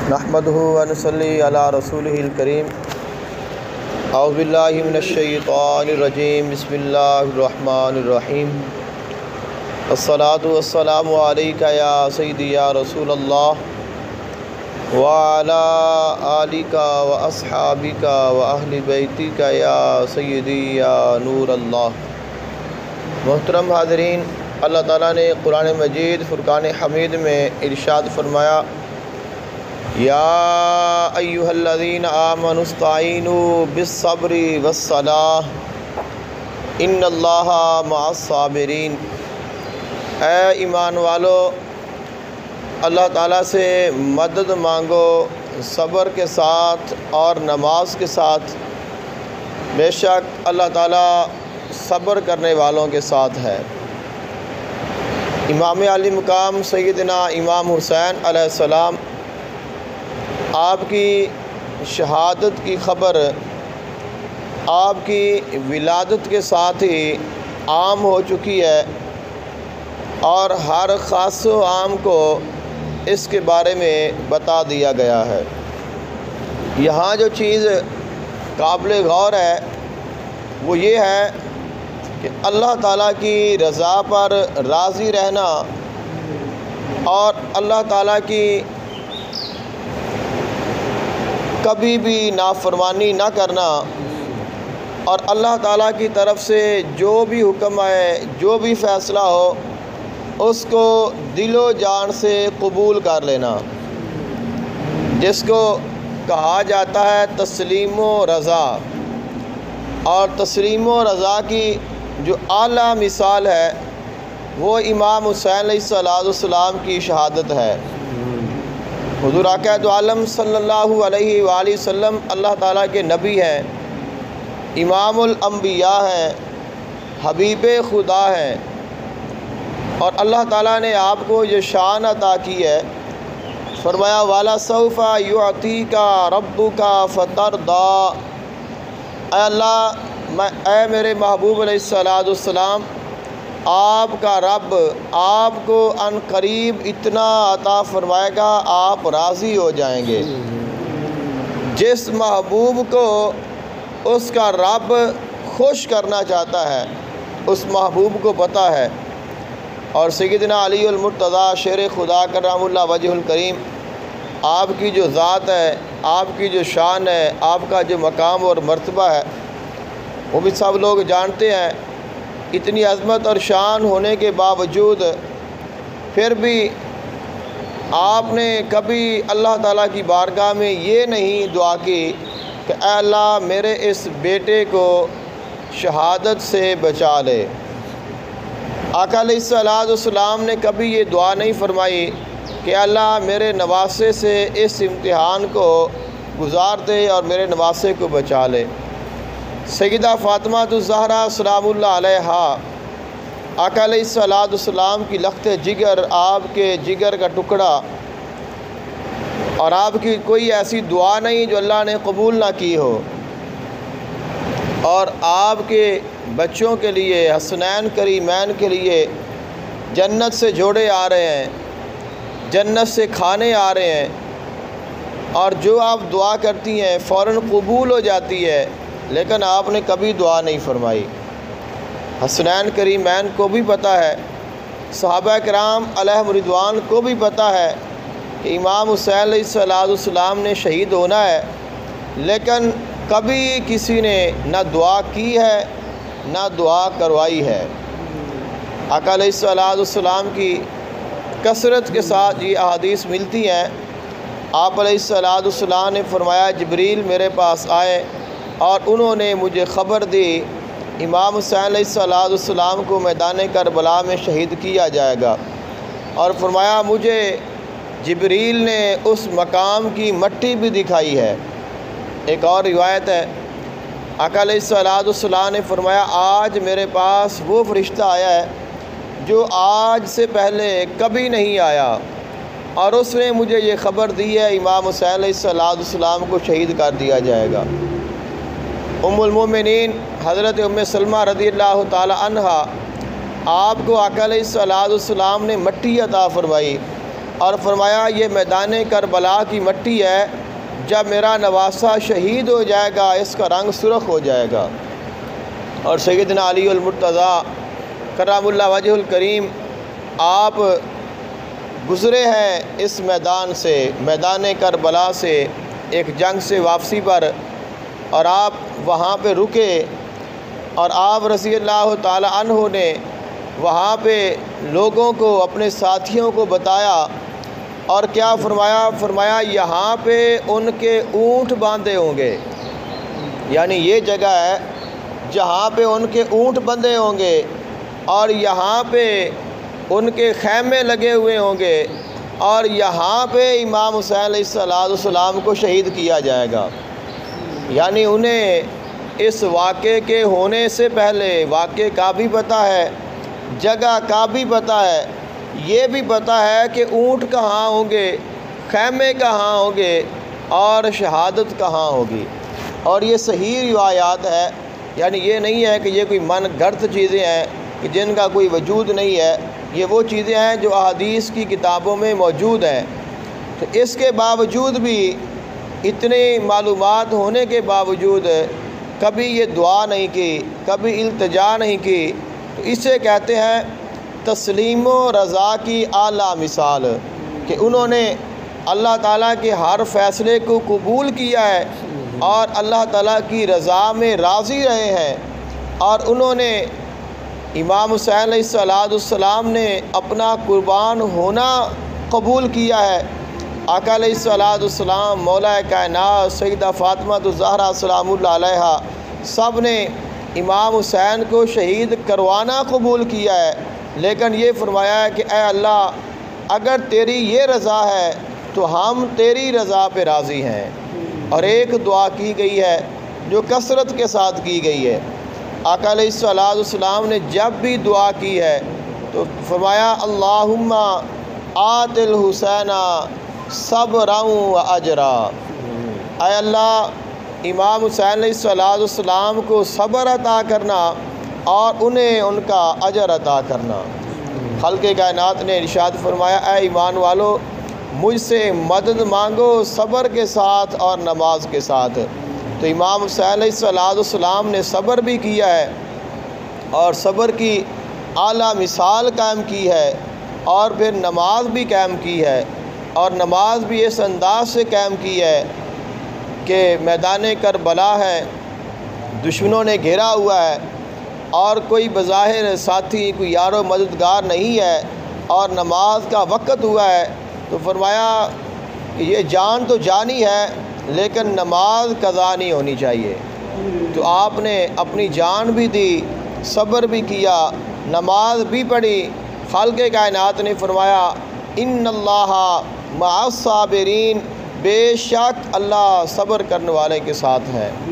नहमदुहु व नसल्ली अला रसूलिहिल करीम। औज़ु बिल्लाहि मिनश शैतानिर रजीम। बिस्मिल्लाहिर रहमानिर रहीम। अस्सलातु वस्सलामु अलैका या सय्यदी या रसूलल्लाह व अला आलिका व अस्हाबिका व अहलि बैतिका या सय्यदी या नूरल्लाह। मोहतरम हाज़रीन, अल्लाह ताला ने कुरान मजीद फ़ुरक़ान हमीद में इरशाद फरमाया, या अय्युहल्लज़ीना आमनुस्ताईनु बिस्सब्रि वस्सलाह इन्नल्लाहा मअस्साबिरीन। ऐ ईमान वालो, अल्लाह ताला से मदद मांगो सब्र के साथ और नमाज के साथ। बेशक अल्लाह ताला सब्र करने वालों के साथ है। इमाम आली मुकाम सैयदना इमाम हुसैन अलैहिस्सलाम आपकी शहादत की ख़बर आपकी विलादत के साथ ही आम हो चुकी है और हर ख़ास व आम को इसके बारे में बता दिया गया है। यहाँ जो चीज़ काबिल गौर है वो ये है कि अल्लाह ताला की रज़ा पर राज़ी रहना और अल्लाह ताला की कभी भी नाफरमानी ना करना और अल्लाह ताला की तरफ से जो भी हुक्म आए, जो भी फ़ैसला हो, उसको दिलो जान से कबूल कर लेना, जिसको कहा जाता है तस्लीम व रज़ा। और तस्लीम व रज़ा की जो आला मिसाल है वो इमाम हुसैन अलैहिस्सलाम की शहादत है। हुज़ूर आका दो आलम सल्लल्लाहु अलैहि वसल्लम अल्लाह ताला के नबी हैं, इमामुल अंबिया हैं, हबीबे खुदा हैं और अल्लाह ताला ने आपको ये शान अता की है। फरमाया वाला सौफ़ा युअतीका रब्बुका फतरदा। ऐ अल्लाह, ऐ मेरे महबूब अलैहिस्सलाम, आपका रब आपको अनकरीब इतना अता फरमाएगा आप राज़ी हो जाएंगे। जिस महबूब को उसका रब खुश करना चाहता है उस महबूब को पता है। और सैयदना अलीउल मुर्तज़ा शेर खुदा करमुल्लाह वजहुल करीम, आपकी जो ज़ात है, आपकी जो शान है, आपका जो मकाम और मर्तबा है वो भी सब लोग जानते हैं। इतनी अज़मत और शान होने के बावजूद फिर भी आपने कभी अल्लाह ताला की बारगाह में ये नहीं दुआ की कि ऐ अल्लाह मेरे इस बेटे को शहादत से बचा ले। आका अलैहिस्सलाम ने कभी ये दुआ नहीं फरमाई कि अल्लाह मेरे नवासे से इस इम्तिहान को गुज़ार दे और मेरे नवासे को बचा ले। सैयदा फ़ातिमा-तुज़-ज़हरा सलामुल्लाह अलैहा, आका अलैहिस्सलाम की लख्त जिगर, आपके जिगर का टुकड़ा, और आपकी कोई ऐसी दुआ नहीं जो अल्लाह ने कबूल ना की हो। और आपके बच्चों के लिए, हसनैन करीमैन के लिए जन्नत से जोड़े आ रहे हैं, जन्नत से खाने आ रहे हैं और जो आप दुआ करती हैं फ़ौरन कबूल हो जाती है। लेकिन आपने कभी दुआ नहीं फरमाई। हसनैन करीमैन को भी पता है, सहाबा किराम अलैहिम रिदवान को भी पता है कि इमाम हुसैन अलैहिस्सलाम ने शहीद होना है, लेकिन कभी किसी ने ना दुआ की है ना दुआ करवाई है। आका अलैहिस्सलाम की कसरत के साथ ये अहादीस मिलती हैं। आप अलैहिस्सलाम ने फरमाया जिब्रील मेरे पास आए और उन्होंने मुझे ख़बर दी इमाम हुसैन अलैहिस्सलाम को मैदान करबला में शहीद किया जाएगा। और फरमाया मुझे जिब्रील ने उस मकाम की मट्टी भी दिखाई है। एक और रिवायत है, आका अलैहिस्सलाम ने फरमाया आज मेरे पास वो फ़रिश्ता आया है जो आज से पहले कभी नहीं आया और उसने मुझे ये ख़बर दी है इमाम हुसैन अलैहिस्सलाम को शहीद कर दिया जाएगा। उम्मुल मोमिनीन हज़रत उम्मे सलमा रज़ियल्लाहु ताला अन्हा, आपको आका अलैहिस्सलाम ने मट्टी अता फरमाई और फरमाया ये मैदान करबला की मट्टी है, जब मेरा नवासा शहीद हो जाएगा इसका रंग सुर्ख हो जाएगा। और सैयदना अली अल मुर्तज़ा करमुल्लाह वजहुल करीम आप गुज़रे हैं इस मैदान से, मैदान करबला से, एक जंग से वापसी पर, और आप वहाँ पे रुके और आप रज़ी अल्लाह ताला अन्हु ने वहाँ पे लोगों को, अपने साथियों को बताया। और क्या फरमाया यहाँ पे उनके ऊँट बांधे होंगे, यानी ये जगह है जहाँ पे उनके ऊँट बंधे होंगे और यहाँ पे उनके खैमे लगे हुए होंगे और यहाँ पे इमाम हुसैन अलैहिस्सलाम को शहीद किया जाएगा। यानी उन्हें इस वाक़े के होने से पहले वाक़े का भी पता है, जगह का भी पता है, ये भी पता है कि ऊँट कहाँ होंगे, खैमे कहाँ होंगे और शहादत कहाँ होगी। और ये सही रिवायात है, यानी ये नहीं है कि ये कोई मन गर्त चीज़ें हैं कि जिनका कोई वजूद नहीं है। ये वो चीज़ें हैं जो अहादीस की किताबों में मौजूद हैं। तो इसके बावजूद भी, इतने मालूमात होने के बावजूद कभी ये दुआ नहीं की, कभी इल्तिजा नहीं की। तो इसे कहते हैं तस्लीम व रज़ा की आला मिसाल, कि उन्होंने अल्लाह ताला के हर फ़ैसले को कबूल किया है और अल्लाह ताला की रज़ा में राज़ी रहे हैं। और उन्होंने इमाम हुसैन अलैहिस्सलाम ने अपना कुर्बान होना कबूल किया है। आका अलैहिस्सलाम, मौला कायनात, सैयदा फ़ातिमा ज़हरा सलामुल्लाह अलैहा, सब ने इमाम हुसैन को शहीद करवाना कबूल किया है। लेकिन ये फरमाया है कि ए अल्लाह, अगर तेरी ये रज़ा है तो हम तेरी रज़ा पे राज़ी हैं। और एक दुआ की गई है जो कसरत के साथ की गई है। आका अलैहिस्सलाम ने जब भी दुआ की है तो फरमाया अल्लाहुम्मा आतिल हुसैना सब्रन व अजरा, ऐ अल्लाह इमाम हुसैन अलैहिस्सलाम को सब्र अता करना और उन्हें उनका अजर अता करना। खल्क़े कायनात ने इरशाद फरमाया, ऐ ईमान वालो, मुझसे मदद मांगो सब्र के साथ और नमाज के साथ। तो इमाम हुसैन अलैहिस्सलाम ने सब्र भी किया है और सब्र की आला मिसाल कायम की है, और फिर नमाज भी कायम की है। और नमाज भी इस अंदाज से कायम की है कि मैदान करबला है, दुश्मनों ने घेरा हुआ है और कोई बज़ाहिर साथी, कोई यारो मददगार नहीं है और नमाज का वक़्त हुआ है। तो फरमाया ये जान तो जानी है लेकिन नमाज कज़ा नहीं होनी चाहिए। तो आपने अपनी जान भी दी, सब्र भी किया, नमाज भी पढ़ी। खालिक़े कायनात ने फरमाया इन्नल्लाहा मअस साबिरीन, बेशक अल्लाह सब्र करने वाले के साथ है।